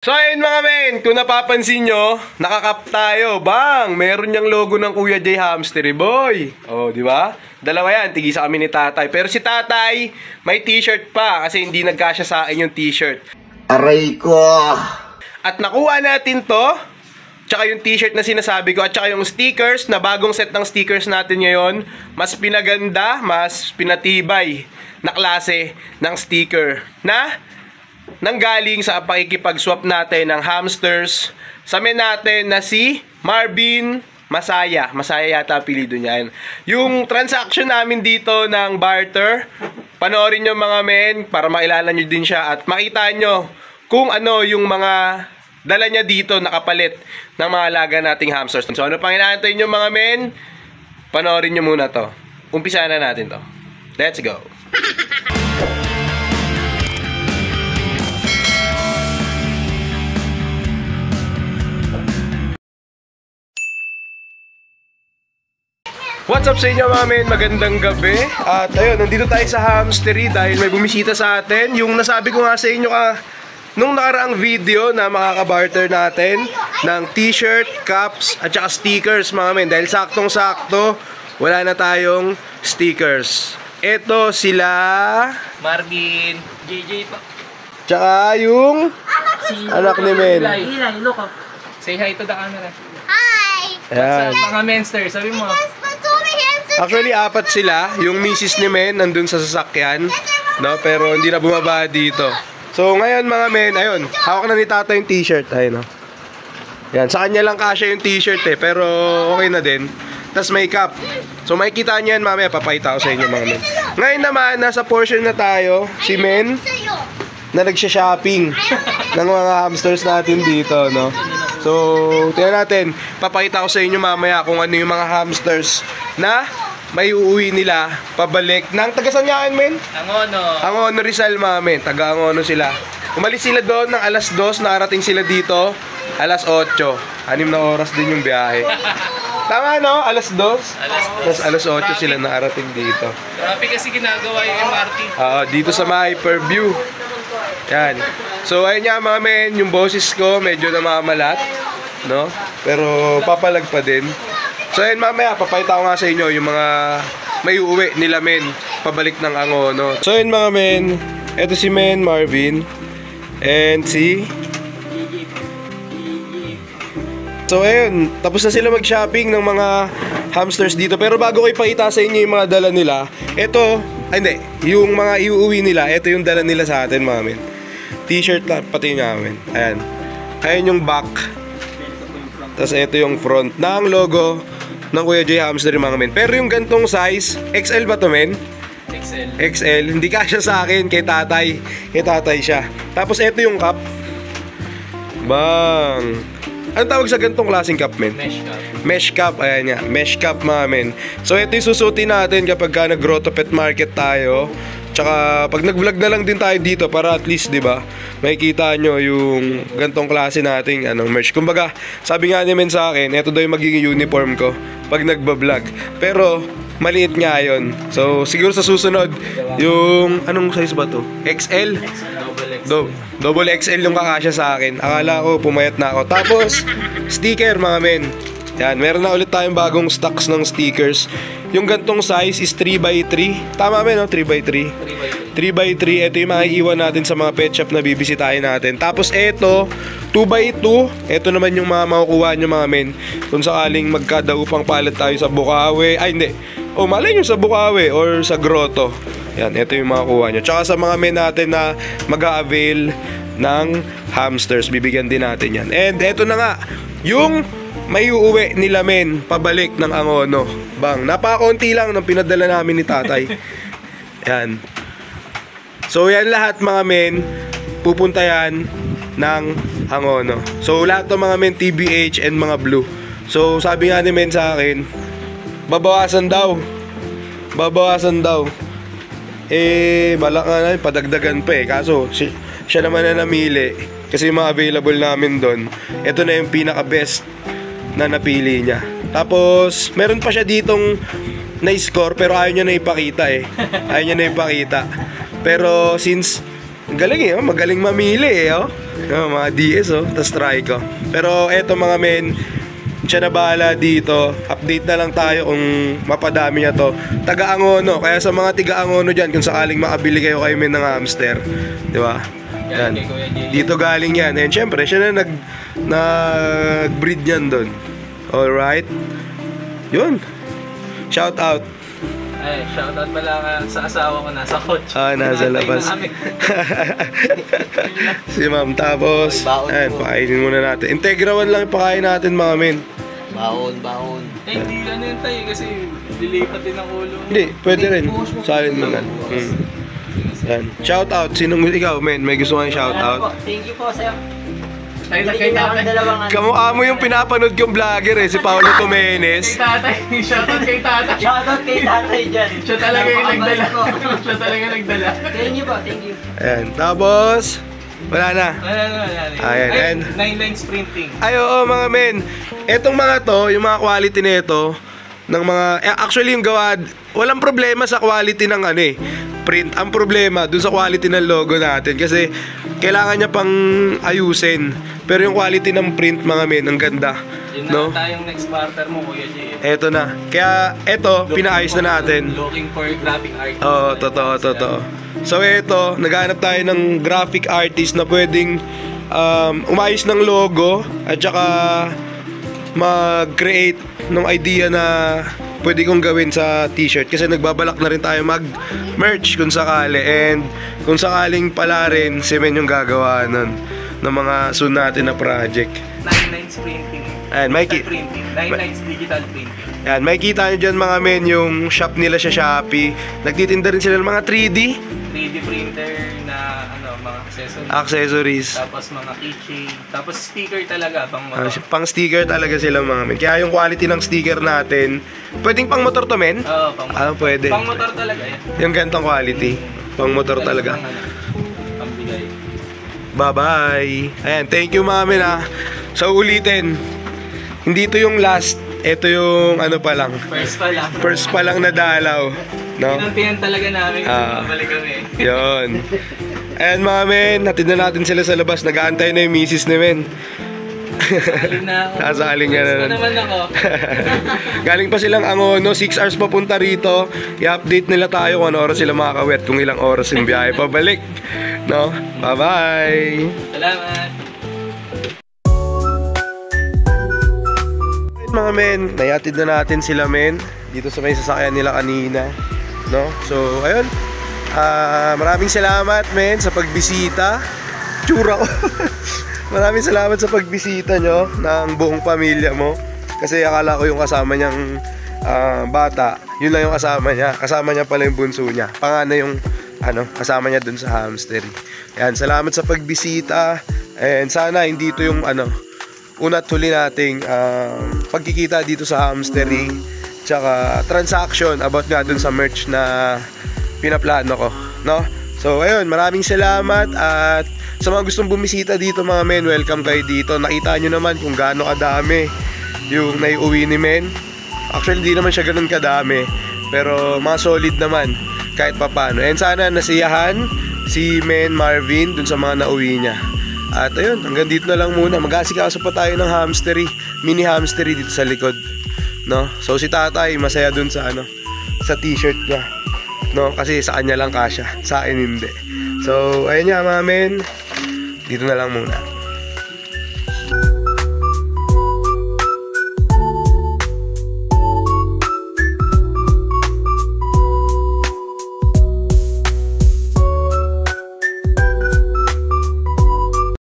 So ayun mga men, kung napapansin nyo, nakakap tayo. Bang! Meron niyang logo ng Kuya J Hamstery Boy. Oh, di ba? Dalawa yan, tigisa kami ni Tatay. Pero si Tatay, may t-shirt pa kasi hindi nagkasya sa akin yung t-shirt. Aray ko! At nakuha natin to, tsaka yung t-shirt na sinasabi ko, at tsaka yung stickers, na bagong set ng stickers natin ngayon. Mas pinaganda, mas pinatibay na klase ng sticker na nanggaling sa pakikipag-swap natin ng hamsters sa men natin na si Marvin Masaya. Masaya yata apelido niya. Yung transaction namin dito ng barter, panoorin nyo mga men para makilala nyo din siya at makita nyo kung ano yung mga dala niya dito nakapalit ng mga alaga nating hamsters. So ano pang inaantay nyo mga men? Panoorin nyo muna to. Umpisa na natin to. Let's go! What's up sa inyo mga men? Magandang gabi. At ayun, nandito tayo sa Hamstery dahil may bumisita sa atin. Yung nasabi ko nga sa inyo nung nakaraang video na makakabarter natin ng t-shirt, caps, at saka stickers mga men. Dahil saktong-sakto, wala na tayong stickers. Ito sila Marvin, JJ pa. Tsaka yung anak ni men. Hilay, look up. Say hi to the camera. Hi! Ayan. Mga menster, sabi mo. Actually, apat sila. Yung misis ni men nandun sa sasakyan, no? Pero hindi na bumaba dito. So ngayon mga men, ayun, hawak na ni Tata yung t-shirt. Ayun, no? Yan, sa kanya lang kasya yung t-shirt eh, pero okay na din. Tapos may cap. So makikita niyo yan mamaya, papakita ko sa inyo mga men. Ngayon naman, nasa portion na tayo, si men na nagsha-shopping ng mga hamsters natin dito, no? So, tingnan natin, papakita ko sa inyo mamaya kung ano yung mga hamsters na may uuwi nila pabalik ng tagasan nga men? Angono. Angono Rizal mga men, taga Angono sila. Umalis sila doon ng alas 2, nakarating sila dito alas 8. 6 na oras din yung biyahe. Tama no? Alas 2? Alas 8 sila nakarating dito. Grabe kasi ginagawa yung MRT. Dito sa Hyperview. Yan. So ayun nga mga men, yung boses ko medyo namamalat, no? Pero papalag pa din. So ayun mamaya, papakita ko nga sa inyo yung mga may uuwi nila men pabalik ng Angono. So ayun mga men, eto si men Marvin and si So ayun, tapos na sila mag-shopping ng mga hamsters dito. Pero bago ko ipakita sa inyo yung mga dala nila, eto, hindi, yung mga iuuwi nila, eto yung dala nila sa atin mga men. T-shirt lang, pati namin. Ayan. Ayan yung back. Tapos ito yung front ng logo ng Kuya J Hamstery mga men. Pero yung gantong size, XL ba to men? XL. XL. Hindi kasya sa akin, kay tatay. Kay tatay siya. Tapos ito yung cup. Bang! Ano tawag sa gantong klaseng cup men? Mesh cup. Mesh cup, ayan nga. Mesh cup mga men. So ito yung susutin natin kapag nag-Grotto Pet Market tayo. Tsaka pag nag-vlog na lang din tayo dito para at least, 'di ba? Makikita nyo yung gantong klase nating merch. Kumbaga, sabi nga naman sa akin, ito daw yung magiging uniform ko pag nagba-vlog. Pero maliit nga 'yon. So siguro sa susunod, yung anong size ba 'to? XL. Double XL yung kakasya sa akin. Akala ko pumayat na ako. Tapos sticker mga men. Yan, meron na ulit tayong bagong stocks ng stickers. Yung gantong size is 3x3. Tama ba no? 3x3. 3x3. Ito yung mga iwan natin sa mga pet shop na bibisitahin natin. Tapos ito, 2x2. Ito naman yung mga makukuha nyo mga men. Kung sakaling magkadaupang palit tayo sa Bukawi. Ay hindi. O malay nyo sa Bukawi or sa Grotto. Yan, ito yung mga kuha nyo. Tsaka sa mga men natin na mag-a-avail ng hamsters, bibigyan din natin yan. And ito na nga, yung may uuwi nila men pabalik ng Angono. Bang, napakaunti lang ng pinadala namin ni tatay. Yan. So yan lahat mga men, pupunta yan ng Angono. So lahat ng mga men TBH and mga blue. So sabi nga ni men sa akin, babawasan daw. Babawasan daw. Balak nga namin, padagdagan pa kaso siya naman na namili. Kasi yung mga available namin doon, ito na yung pinaka-best na napili niya. Tapos meron pa siya ditong na-score pero ayaw niya na ipakita Ayaw niya na ipakita. Pero since Galing eh, oh. Magaling mamili eh, oh. Mga DS tas Trico. Pero eto mga men, siya na bahala dito. Update na lang tayo kung mapadami niya to. Taga-Angono. Kaya sa mga tiga-Angono dyan, kung sakaling makabili kayo men ng hamster, di ba? Yan. Dito galing yan. And syempre, siya na nag-breed niyan doon. Alright. Yun. Shout out. Ay, shoutout pala sa asawa ko, nasa coach. Nasa labas. Si ma'am. Tapos, ayan, pakainin muna natin. Integra 1 lang ipakain natin mga men. Baon. Hindi ano yun tayo kasi lilipat din ang ulo. Hindi, pwede rin. Salin mo na. Yan. Shout out. Sinong ikaw men? May gusto kang shout out? Thank you po sa'yo. Kay tatay. Kamukha mo yung pinapanood kong vlogger si Paulo Tomenes. Kay tatay. Shoutout kay tatay. Shoutout kay tatay dyan. Siya talaga yung nagdala. Siya talaga nagdala. Thank you po, thank you. Ayan. Tapos, wala na. Wala. Ayan. 9-line sprinting. Ay, oo mga men. Etong mga to, yung mga quality nito, ng mga, actually yung gawa, walang problema sa quality ng print. Ang problema dun sa quality ng logo natin kasi kailangan niya pang ayusin. Pero yung quality ng print mga men, ang ganda. Yun no? na tayong next partner mo, Kuya J. Eto na. Kaya eto, pinaayos na natin. Looking for graphic artist. Oo, totoo. So eto, naghanap tayo ng graphic artist na pwedeng umayos ng logo at saka mag-create ng idea na pwede kong gawin sa t-shirt kasi nagbabalak na rin tayo mag-merch kung sakali, and kung sakaling pala rin si Men yung gagawa nun ng mga soon natin na project. 9-line sprinting. Ayan, Printing. 9 lines digital printing. Ayan, makikita nyo dyan mga men yung shop nila sa Shopee. Nagtitinda rin sila ng mga 3D 3D printer na mga accessories. Tapos mga keychain. Tapos sticker talaga pang motor. Pang sticker talaga sila mga men. Kaya yung quality ng sticker natin, pwedeng pang motor to men? Oo, pang motor. Pwede. Pang motor talaga yan. Yung gantong quality, pang motor talaga. Pambigay. Bye-bye. Ayan, thank you mga men ha. So ulitin, hindi to yung last, ito yung pa lang. First pa lang na dalaw. No? Pinuntihan talaga namin kung babalik kami. Yun. Ayan mga men, hatid na natin sila sa labas. Nag-aantay na yung misis ni men. Sasali na ako. Sasali nga na naman ako. Galing pa silang Angono, 6 hours papunta rito. I-update nila tayo kung ano oras sila makakawet, kung ilang oras yung biyahe pabalik. No? Bye-bye! Salamat! Mga men, nayatid na natin sila men dito sa may sasakyan nila kanina, no? So ayun, maraming salamat men sa pagbisita. Tsura ko. Maraming salamat sa pagbisita nyo ng buong pamilya mo, kasi akala ko yung kasama niyang bata, yun lang yung kasama niya pala yung bunso niya, panganay yung kasama niya dun sa hamstery. Yan, salamat sa pagbisita, and sana hindi ito yung una't huli nating pagkikita dito sa hamstery, tsaka transaction about nga dun sa merch na pinaplano ko, no? So ayun, maraming salamat, at sa mga gustong bumisita dito mga men, welcome kayo dito. Nakita nyo naman kung gaano kadami yung naiuwi ni men. Actually hindi naman siya ganun kadami, pero mga solid naman kahit papano. And sana nasiyahan si Men Marvin dun sa mga nauwi niya. At ayun, hanggang dito na lang muna. Mag-aasikaso pa tayo ng hamstery, mini hamstery dito sa likod, no? So si tatay masaya dun sa sa t-shirt niya, no? Kasi sa kanya lang kasya, sa akin hindi. So ayun nga mga men, dito na lang muna.